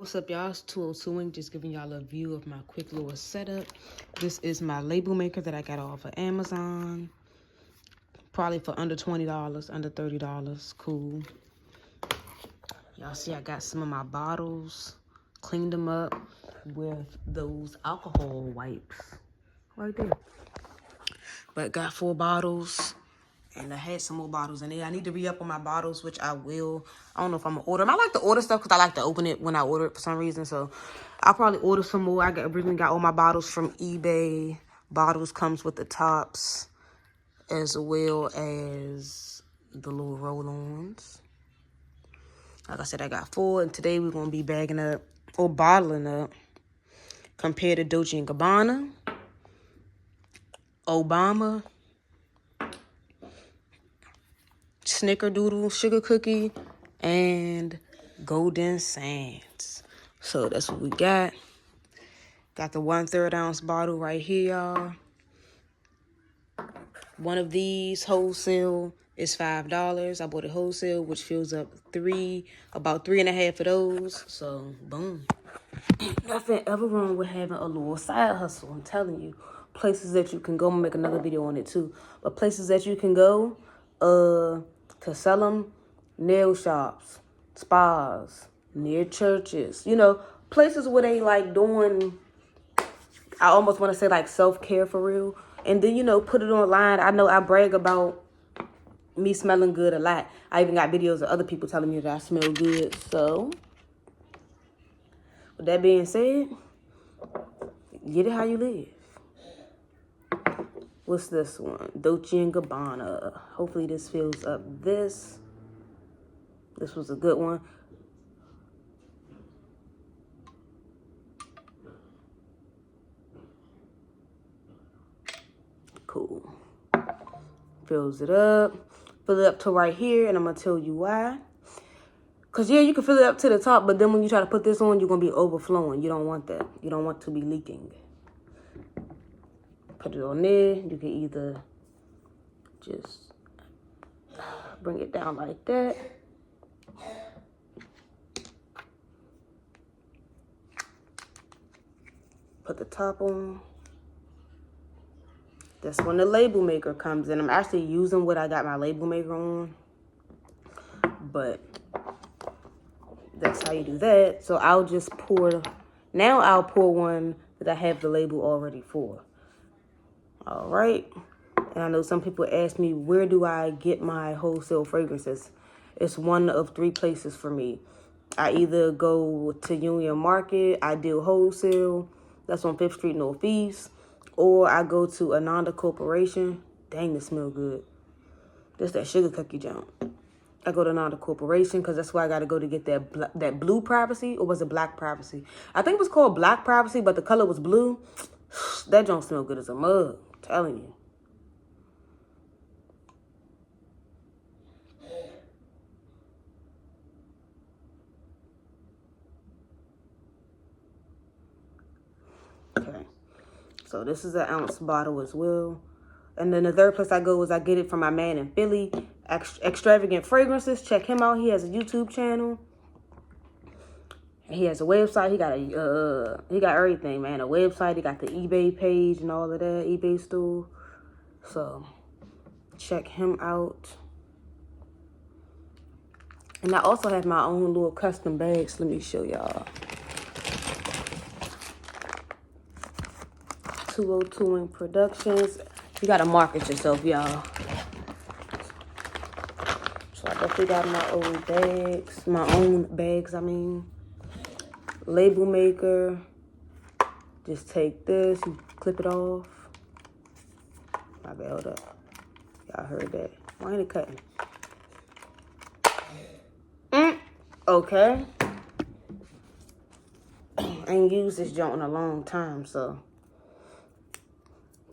What's up, y'all? It's 202ing, just giving y'all a view of my quick little setup. This is my label maker that I got off of Amazon. Probably for under $20, under $30. Cool. Y'all see I got some of my bottles. Cleaned them up with those alcohol wipes. Right there. But got 4 bottles. And I had some more bottles in there. I need to re-up on my bottles, which I will. I don't know if I'm going to order them. I like to order stuff because I like to open it when I order it for some reason. So I'll probably order some more. I originally got all my bottles from eBay. Bottles comes with the tops as well as the little roll-ons. Like I said, I got 4. And today we're going to be bagging up or bottling up compared to Dolce & Gabbana, Obama, Snickerdoodle sugar cookie, and Golden Sands. So that's what we got. Got the 1/3 ounce bottle right here, y'all. One of these wholesale is $5. I bought it wholesale, which fills up about 3.5 of those. So boom. Nothing ever wrong with having a little side hustle. I'm telling you, places that you can go. I'm gonna make another video on it too. But places that you can go, to sell them, nail shops, spas, near churches, places where they like doing, I almost want to say like self-care for real. And then, put it online. I know I brag about me smelling good a lot. I even got videos of other people telling me that I smell good. So, with that being said, get it how you live. What's this one? Dolce & Gabbana. Hopefully this fills up this. This was a good one. Cool. Fills it up. Fill it up to right here, and I'm going to tell you why. Because, yeah, you can fill it up to the top, but then when you try to put this on, you're going to be overflowing. You don't want that. You don't want to be leaking. Put it on there. You can either just bring it down like that. Put the top on. That's when the label maker comes in. I'm actually using what I got my label maker on. But that's how you do that. So I'll just pour. Now I'll pour one that I have the label already for. All right. And I know some people ask me, where do I get my wholesale fragrances? It's one of 3 places for me. I either go to Union Market, I deal wholesale. That's on 5th Street Northeast. Or I go to Ananda Corporation. Dang, this smell good. This that sugar cookie junk. I go to Ananda Corporation because that's where I got to go to get that blue privacy. Or was it black privacy? I think it was called black privacy, but the color was blue. That junk smell good as a mug. I'm telling you. Okay. So this is an ounce bottle as well. And then the third place I go is I get it from my man in Philly, Extravagant Fragrances. Check him out. He has a YouTube channel. He has a website. He got everything, man. A website. He got the eBay page and all of that, eBay store. So check him out. And I also have my own little custom bags. Let me show y'all. 202ing Productions. You gotta market yourself, y'all. So I definitely got my own bags, I mean. Label maker. Just take this, you clip it off. My bad, hold up. Y'all heard that. Why ain't it cutting? Okay. I ain't used this joint in a long time, so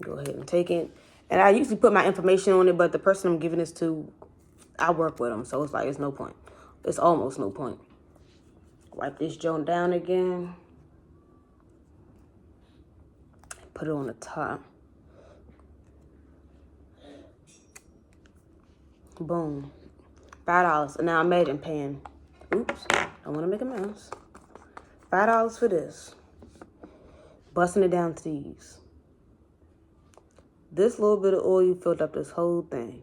go ahead and take it. And I usually put my information on it, but the person I'm giving this to, I work with them, so it's like, it's no point. It's almost no point. Wipe this joint down again. Put it on the top. Boom. $5. Now I'm paying. Oops. I want to make a mess. $5 for this. Busting it down to these. This little bit of oil filled up this whole thing.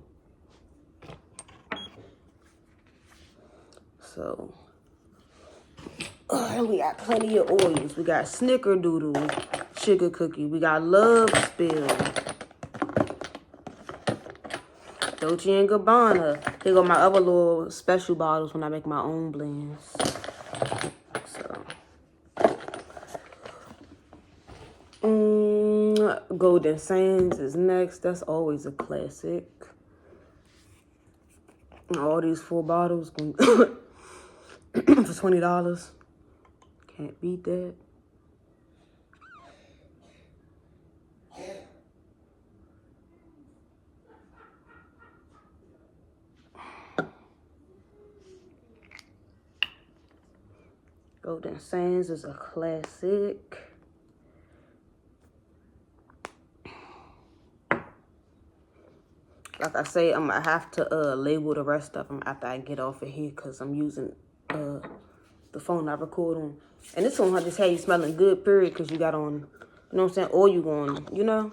So, we got plenty of oils. We got Snickerdoodle, sugar cookie. We got Love Spill, Dolce & Gabbana. Here go my other little special bottles when I make my own blends. So, Golden Sands is next. That's always a classic. All these 4 bottles for $20. Can't beat that. Golden Sands is a classic. Like I say, I'm gonna have to label the rest of them after I get off of here because I'm using the phone I record on. And this one I just had you smelling good, period, because you got on, you know what I'm saying, oil going, you know?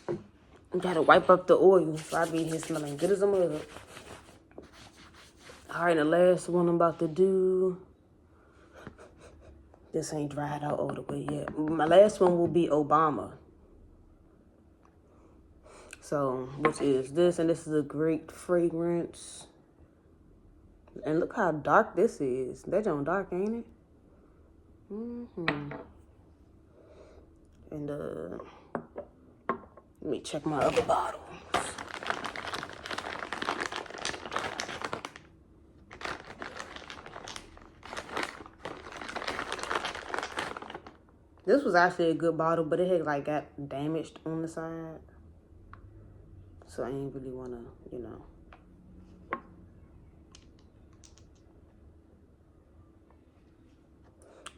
You gotta wipe up the oil, so I be here smelling good as a mug. All right, the last one I'm about to do. This ain't dried out all the way yet. My last one will be Obama. So, which is this, and this is a great fragrance. And look how dark this is. That joint dark, ain't it? And let me check my other bottle. This was actually a good bottle, but it had like got damaged on the side. So I ain't really wanna, you know.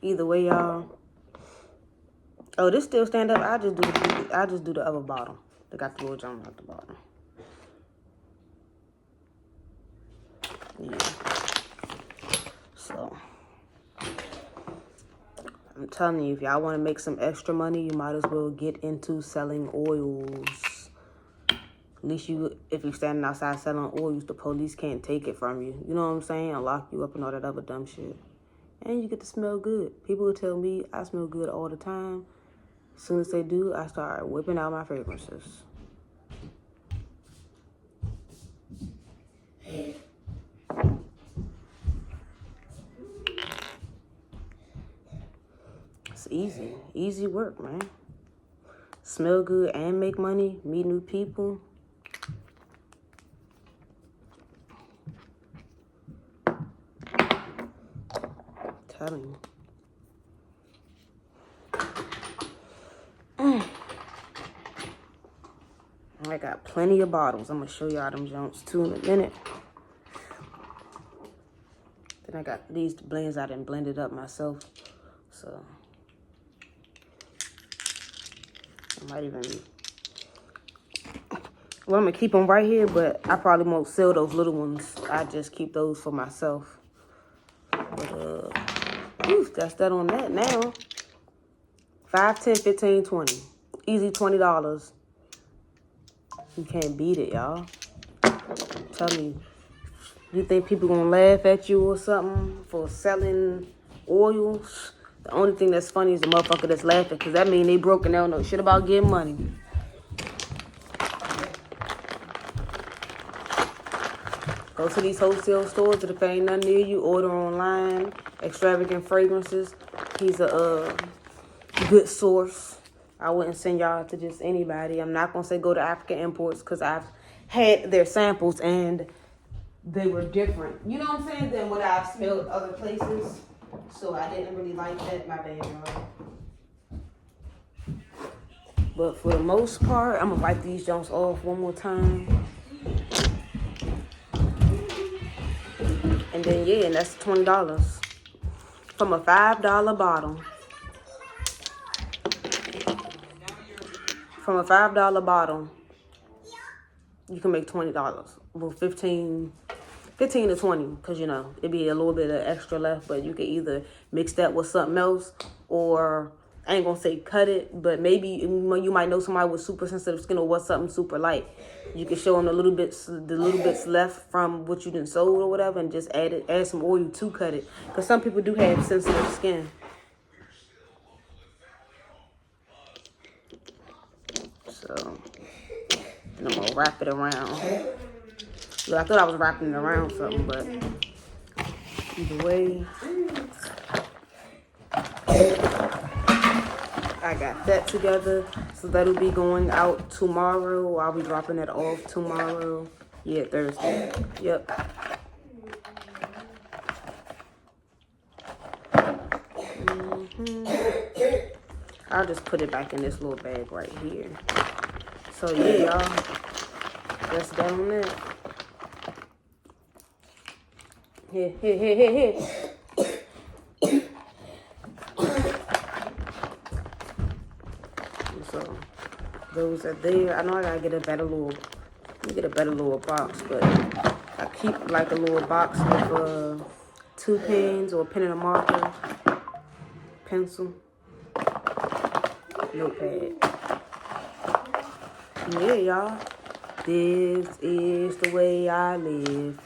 Either way, y'all. Oh, this still stand up. I just do the other bottle. They got the little jump at the bottom. Yeah. So I'm telling you, if y'all want to make some extra money, you might as well get into selling oils. At least if you're standing outside selling oils, the police can't take it from you. You know what I'm saying? And lock you up and all that other dumb shit. And you get to smell good. People will tell me I smell good all the time. As soon as they do, I start whipping out my fragrances. It's easy. Easy work, man. Smell good and make money. Meet new people. Telling you. I got plenty of bottles. I'm going to show y'all them jumps too in a minute. Then I got these blends I done blended up myself. So I might even... Well, I'm going to keep them right here, but I probably won't sell those little ones. I just keep those for myself. But, that's that on that now. 5, 10, 15, 20. Easy $20. You can't beat it, y'all. I'm telling you. You think people gonna laugh at you or something for selling oils? The only thing that's funny is the motherfucker that's laughing, because that means they broke and they don't know shit about getting money. Go to these wholesale stores if there ain't nothing near you. Order online. Extravagant Fragrances. He's a good source. I wouldn't send y'all to just anybody. I'm not going to say go to African Imports because I've had their samples and they were different. You know what I'm saying? Than what I've smelled other places. So I didn't really like that. My bad, y'all. But for the most part, I'm going to wipe these joints off one more time. And then, yeah, and that's $20. From a $5 bottle. From a $5 bottle, you can make $20. Well, $15 15 to 20, because, you know, it'd be a little bit of extra left, but you could either mix that with something else, or I ain't gonna say cut it, but maybe you might know somebody with super sensitive skin or what's something super light. You can show them the little bits left from what you done sold or whatever, and just add some oil to cut it, because some people do have sensitive skin. So, and I'm gonna wrap it around. Look, I thought I was wrapping it around something, but either way, I got that together. So that'll be going out tomorrow. I'll be dropping it off tomorrow. Yeah, Thursday. Yep. I'll just put it back in this little bag right here. So yeah, y'all, that's that on that. Here. So those are there. I know I gotta get a better little box, but I keep like a little box with 2 pens or a pen and a marker, pencil, notepad. Yeah, y'all, this is the way I live.